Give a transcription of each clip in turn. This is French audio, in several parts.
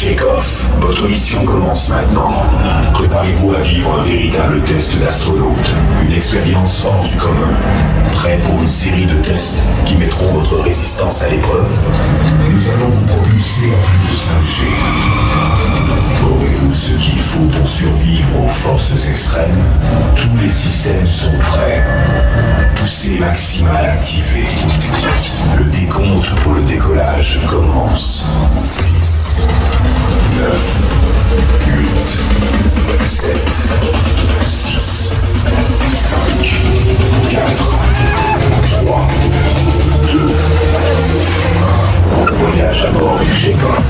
Chekhov, votre mission commence maintenant. Préparez-vous à vivre un véritable test d'astronaute, une expérience hors du commun. Prêt pour une série de tests qui mettront votre résistance à l'épreuve? Nous allons vous propulser à plus de 5G. Aurez-vous ce qu'il faut pour survivre aux forces extrêmes? Tous les systèmes sont prêts. Poussée maximale activée. Le décompte pour le décollage commence. 10, 9, 8, 7, 6, 5, 4, 3, 2, 1. Voyage à bord du Chekhov.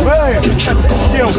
Vai, Deus.